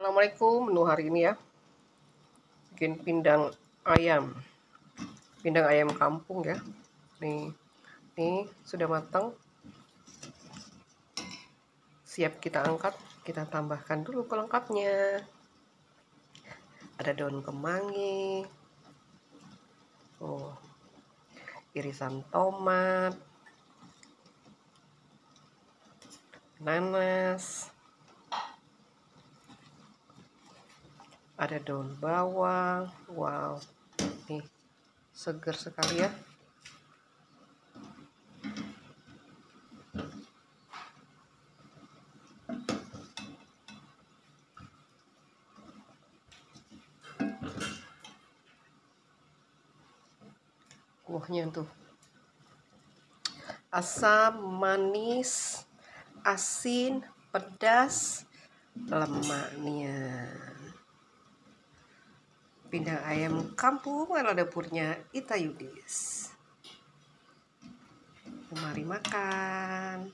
Assalamualaikum, menu hari ini ya, bikin pindang ayam kampung ya. Nih sudah matang, siap kita angkat. Kita tambahkan dulu pelengkapnya. Ada daun kemangi, irisan tomat, nanas, ada daun bawang. Wow, nih seger sekali ya. Kuahnya tuh asam, manis, asin, pedas, lemaknya. Pindang ayam kampung ala dapurnya Ita Yudis. Mari makan.